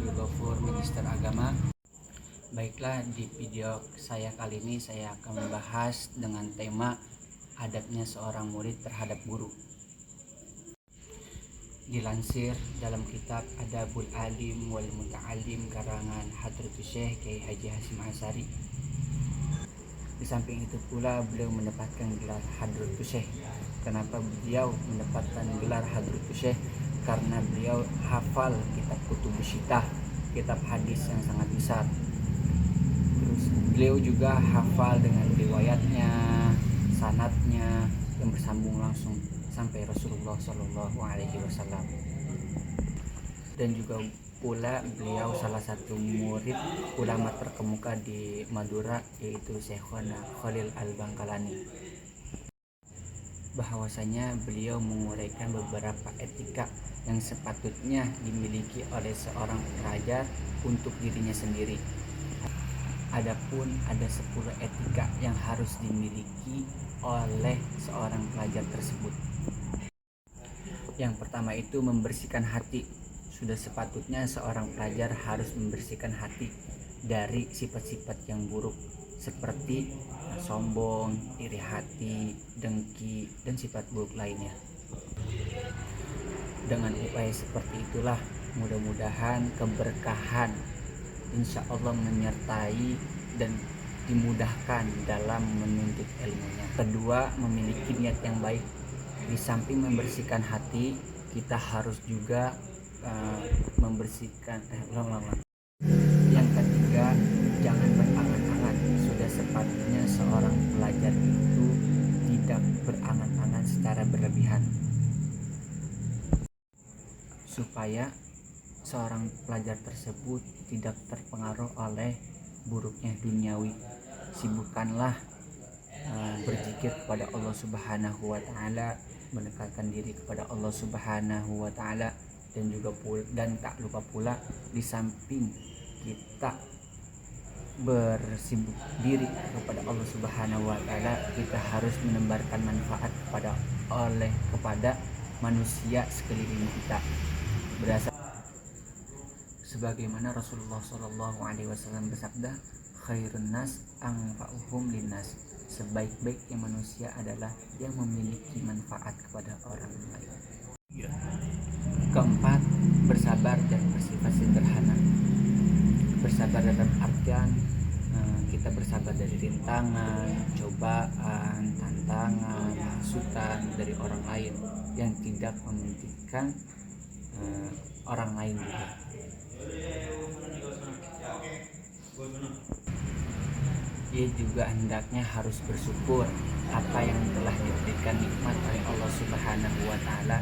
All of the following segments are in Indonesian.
Abdul Ghafur, Magister Agama. Baiklah, di video saya kali ini saya akan membahas dengan tema adabnya seorang murid terhadap guru. Dilansir dalam kitab Adabul Alim wal Muta'alim karangan Hadratus Syekh Kiai Haji Hasyim Asy'ari. Di samping itu pula beliau mendapatkan gelar Hadratus Syekh. Kenapa beliau mendapatkan gelar Hadratus Syekh? Karena beliau hafal kitab Kutubus Sittah, kitab hadis yang sangat besar. Terus beliau juga hafal dengan riwayatnya, sanadnya yang bersambung langsung sampai Rasulullah Shallallahu Alaihi Wasallam. Dan juga pula beliau salah satu murid ulama terkemuka di Madura, yaitu Syekhona Khalil Al-Bangkalani. Bahwasanya beliau menguraikan beberapa etika yang sepatutnya dimiliki oleh seorang pelajar untuk dirinya sendiri. Adapun ada 10 etika yang harus dimiliki oleh seorang pelajar tersebut. Yang pertama itu membersihkan hati. Sudah sepatutnya seorang pelajar harus membersihkan hati dari sifat-sifat yang buruk seperti sombong, iri hati, dengki, dan sifat buruk lainnya. Dengan upaya seperti itulah mudah-mudahan keberkahan insya Allah menyertai dan dimudahkan dalam menuntut ilmunya. Kedua, memiliki niat yang baik. Di samping membersihkan hati, kita harus juga membersihkan Yang ketiga, jangan berangan-angan. Sudah sepatutnya seorang pelajar itu tidak berangan-angan secara berlebihan, supaya seorang pelajar tersebut tidak terpengaruh oleh buruknya duniawi. Sibukkanlah berzikir kepada Allah Subhanahu wa taala, mendekatkan diri kepada Allah Subhanahu wa taala, dan tak lupa pula di samping kita bersibuk diri kepada Allah Subhanahu wa taala, kita harus menebarkan manfaat kepada manusia sekeliling kita. Sebagaimana Rasulullah Shallallahu Alaihi Wasallam bersabda, khairun nas anfa'uhum linnas. Sebaik-baiknya manusia adalah yang memiliki manfaat kepada orang lain. Keempat, bersabar dan bersifat sederhana. Bersabar dalam artian kita bersabar dari rintangan, cobaan, tantangan, hasutan dari orang lain yang tidak mementingkan orang lain juga. Ia juga hendaknya harus bersyukur apa yang telah diberikan nikmat oleh Allah Subhanahu wa taala,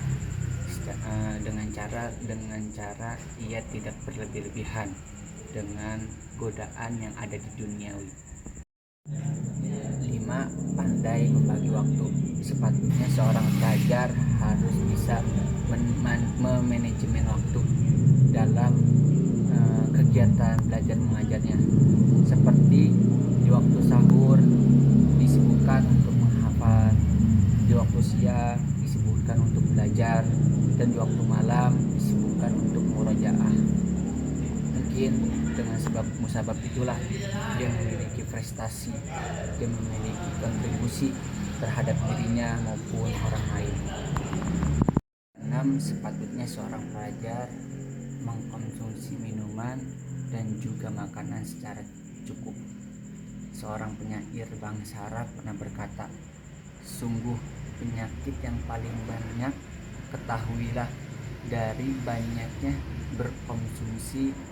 dengan cara ia tidak berlebih-lebihan dengan godaan yang ada di duniawi. 5. Pandai membagi waktu. Sepatutnya seorang pelajar harus bisa memanajemen waktu dalam kegiatan belajar mengajarnya, seperti di waktu sahur disibukkan untuk menghafal, di waktu siang disibukkan untuk belajar, dan di waktu malam disibukkan untuk murojaah. Mungkin dengan sebab musabab itulah dia memiliki prestasi, dia memiliki kontribusi terhadap dirinya maupun orang lain. 6. Sepatutnya seorang pelajar mengkonsumsi minuman dan juga makanan secara cukup. Seorang penyair bangsa Arab pernah berkata, sungguh penyakit yang paling banyak ketahuilah dari banyaknya berkonsumsi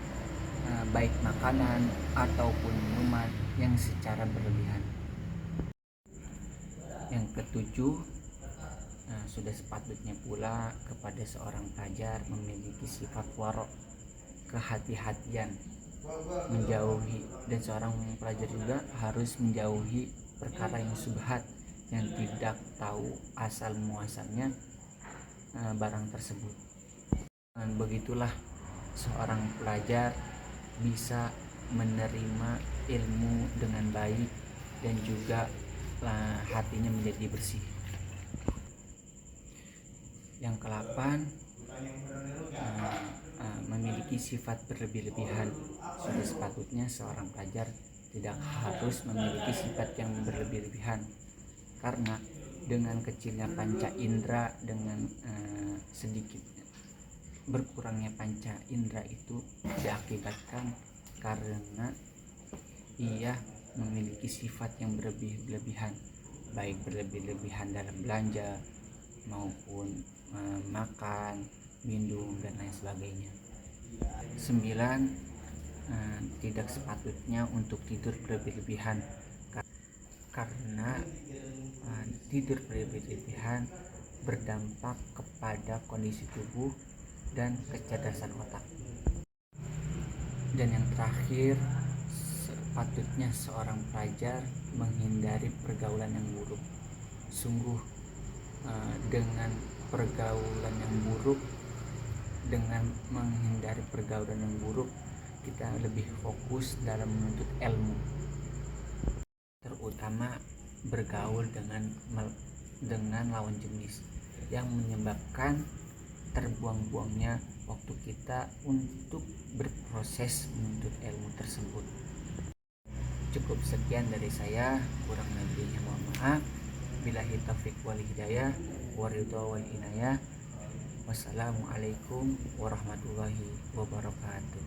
baik makanan ataupun minuman yang secara berlebihan. Yang ketujuh, sudah sepatutnya pula kepada seorang pelajar memiliki sifat waro, kehati-hatian, menjauhi, dan seorang pelajar juga harus menjauhi perkara yang syubhat, yang tidak tahu asal muasalnya barang tersebut. Dan begitulah seorang pelajar bisa menerima ilmu dengan baik dan juga hatinya menjadi bersih. Yang ke-8, memiliki sifat berlebih-lebihan. Sudah sepatutnya seorang pelajar tidak harus memiliki sifat yang berlebih-lebihan, karena dengan kecilnya panca indera, dengan sedikit berkurangnya panca indera itu diakibatkan karena ia memiliki sifat yang berlebih-lebihan, baik berlebih-lebihan dalam belanja maupun makan, minum, dan lain sebagainya. 9. Tidak sepatutnya untuk tidur berlebih-lebihan, karena tidur berlebih-lebihan berdampak kepada kondisi tubuh dan kecerdasan otak. Dan yang terakhir, sepatutnya seorang pelajar menghindari pergaulan yang buruk. Sungguh dengan pergaulan yang buruk, dengan menghindari pergaulan yang buruk, kita lebih fokus dalam menuntut ilmu, terutama bergaul dengan lawan jenis yang menyebabkan terbuang-buangnya waktu kita untuk berproses menuntut ilmu tersebut. Cukup sekian dari saya, kurang lebihnya mohon maaf. Billahi taufiq wal hidayah, waridha wal inayah. Wassalamualaikum warahmatullahi wabarakatuh.